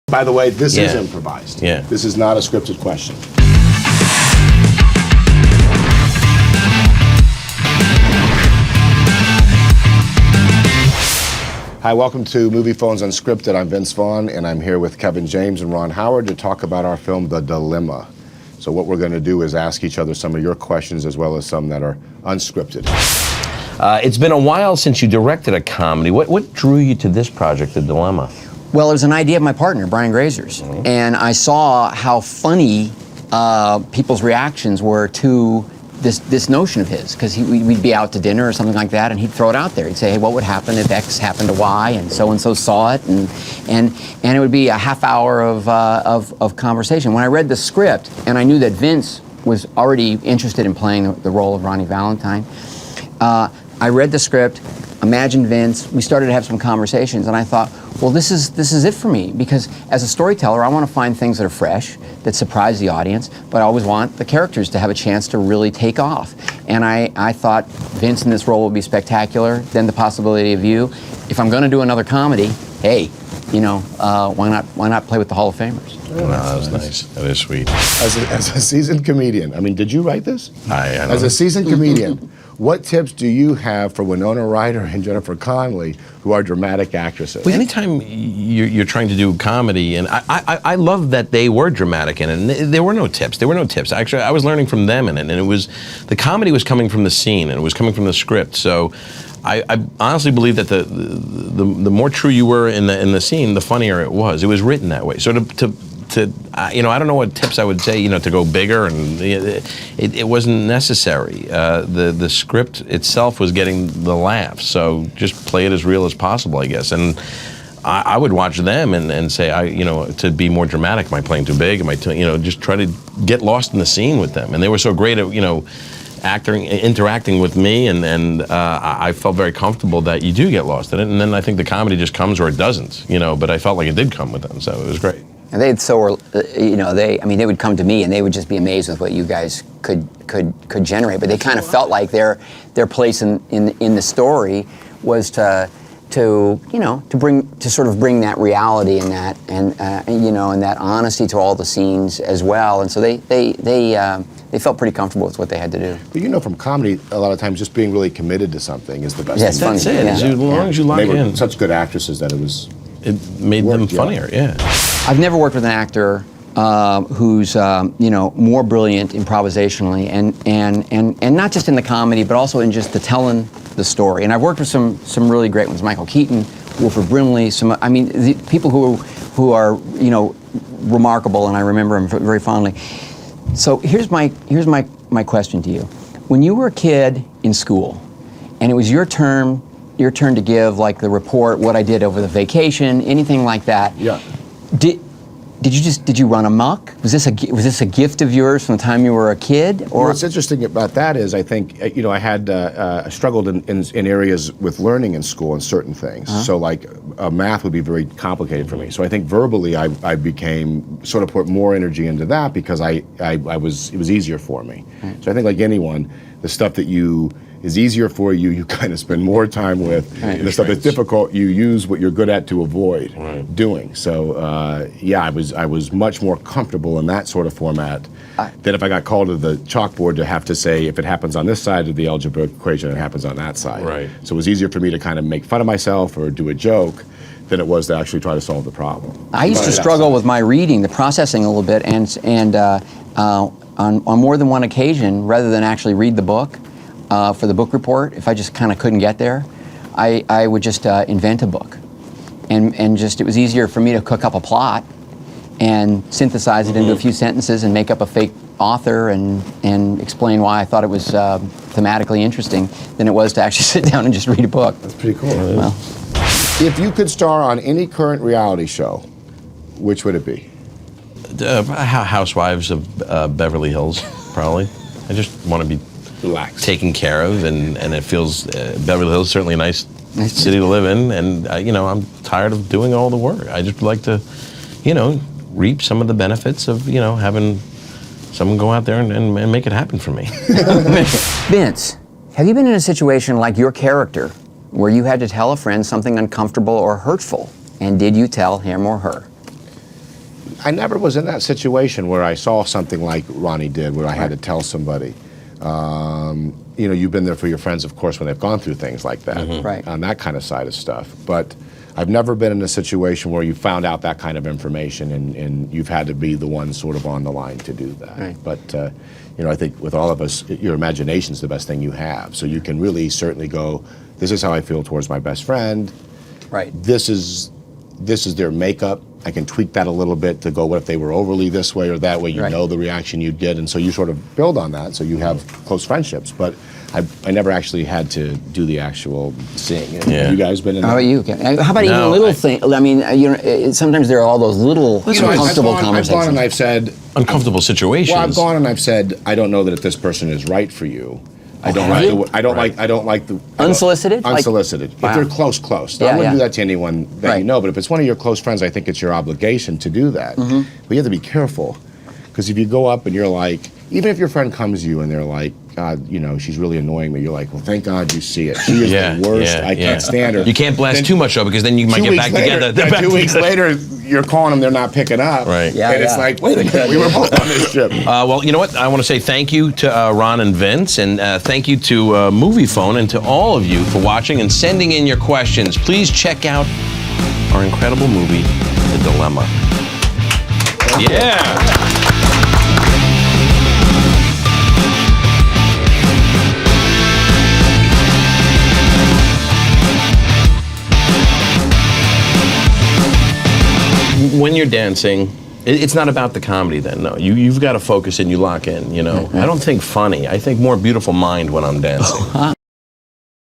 By the way, this is improvised. Yeah. This is not a scripted question. Hi, welcome to Movie Phones Unscripted. I'm Vince Vaughn, and I'm here with Kevin James and Ron Howard to talk about our film, The Dilemma. So what we're going to do is ask each other some of your questions as well as some that are unscripted. It's been a while since you directed a comedy. What drew you to this project, The Dilemma? Well, it was an idea of my partner, Brian Grazer's, and I saw how funny people's reactions were to this notion of his, because we'd be out to dinner or something like that, and he'd throw it out there. He'd say, hey, what would happen if X happened to Y, and so saw it, and it would be a half hour of conversation. When I read the script, and I knew that Vince was already interested in playing the role of Ronnie Valentine, I read the script, imagined Vince, we started to have some conversations, and I thought, well, this is it for me, because as a storyteller, I want to find things that are fresh, that surprise the audience, but I always want the characters to have a chance to really take off. And I thought Vince in this role would be spectacular, then the possibility of you. If I'm going to do another comedy, hey, you know, why not play with the Hall of Famers? Oh, that was nice. That is sweet. As a seasoned comedian, I mean, did you write this? I don't As know. a seasoned comedian, what tips do you have for Winona Ryder and Jennifer Connelly, who are dramatic actresses? Well, anytime you're trying to do comedy, and I love that they were dramatic in it, and there were no tips. There were no tips. Actually, I was learning from them in it, and it was, the comedy was coming from the scene, and it was coming from the script. So I honestly believe that the more true you were in the scene, the funnier it was. It was written that way. So to you know, I don't know what tips I would say, you know, to go bigger, and it wasn't necessary. The script itself was getting the laughs, so just play it as real as possible, I guess. And I would watch them and say, you know, to be more dramatic, am I playing too big? Am I too, you know, just try to get lost in the scene with them. And they were so great at, you know, interacting with me, and I felt very comfortable that you do get lost in it. And then I think the comedy just comes or it doesn't, you know, but I felt like it did come with them, so it was great. And they'd you know, they would come to me and they would just be amazed with what you guys could generate. But they kind of felt like their place in the story was to sort of bring that reality and that you know, and that honesty to all the scenes as well. And so they felt pretty comfortable with what they had to do. But you know, from comedy, a lot of times just being really committed to something is the best Yes, thing. That's it. As long as you lock They were in. such good actresses that It made them funnier, yeah. I've never worked with an actor who's you know, more brilliant improvisationally, and not just in the comedy, but also in just the telling the story. And I've worked with some really great ones: Michael Keaton, Wilford Brimley. I mean, the people who are, you know, remarkable, and I remember them very fondly. So here's my question to you: when you were a kid in school, and it was your turn to give, like, the report, what I did over the vacation, anything like that. Yeah. Did you run amok? Was this a gift of yours from the time you were a kid? Or what's interesting about that is, I think, you know, I had struggled in areas with learning in school in certain things. So like math would be very complicated for me. So I think verbally I became sort of put more energy into that because it was easier for me. So I think, like anyone, the stuff that is easier for you, you kind of spend more time with. And the stuff that's difficult, you use what you're good at to avoid doing. So yeah, I was much more comfortable in that sort of format than if I got called to the chalkboard to have to say, if it happens on this side of the algebra equation, it happens on that side. Right. So it was easier for me to kind of make fun of myself or do a joke than it was to actually try to solve the problem. I used to struggle with my reading, the processing a little bit, and on more than one occasion, rather than actually read the book, for the book report, if I just kind of couldn't get there, I would just invent a book. And just, it was easier for me to cook up a plot and synthesize it into a few sentences and make up a fake author and explain why I thought it was thematically interesting than it was to actually sit down and just read a book. That's pretty cool. Well, if you could star on any current reality show, which would it be? Housewives of Beverly Hills, probably. I just want to be taken care of, and it feels, Beverly Hills is certainly a nice city to live in, and you know, I'm tired of doing all the work. I just like to, you know, reap some of the benefits of, you know, having someone go out there and make it happen for me. Vince, have you been in a situation like your character where you had to tell a friend something uncomfortable or hurtful, and did you tell him or her? I never was in that situation where I saw something like Ronnie did, where I had to tell somebody. You know, you've been there for your friends, of course, when they've gone through things like that, Right. on that kind of side of stuff. But I've never been in a situation where you found out that kind of information and you've had to be the one sort of on the line to do that. Right. But, you know, I think with all of us, your imagination's the best thing you have. So you can really certainly go, this is how I feel towards my best friend. Right. This is their makeup. I can tweak that a little bit to go, what if they were overly this way or that way? You Right. know the reaction you get, and so you sort of build on that, so you have close friendships. But I never actually had to do the actual seeing. Yeah. Have you guys been in How that? about you? Ken? How about No, even little I- things? I mean, you know, sometimes there are all those little You know, uncomfortable I've conversations. gone and I've said, Uncomfortable situations. well, I've gone and I've said, I don't know that if this person is right for you. I don't have like. you? I don't like. I don't like the Unsolicited? Like- Unsolicited. Wow. If they're close. I Yeah, wouldn't yeah. do that to anyone that Right. you know. But if it's one of your close friends, I think it's your obligation to do that. Mm-hmm. But you have to be careful, because if you go up and you're like, even if your friend comes to you and they're like, God, you know, she's really annoying me. You're like, well, thank God you see it. She is the worst. I can't stand her. You can't blast Then too much though, because then you might 2 get weeks back later, together. yeah, 2 weeks later, you're calling them. They're not picking up. Right. Yeah, and it's yeah. like, wait a minute, we were both on this trip. Well, you know what? I want to say thank you to Ron and Vince, and thank you to Movie Phone, and to all of you for watching and sending in your questions. Please check out our incredible movie, The Dilemma. Yeah. When you're dancing, it's not about the comedy then, no. You've got to focus and you lock in, you know. I don't think funny. I think more beautiful mind when I'm dancing.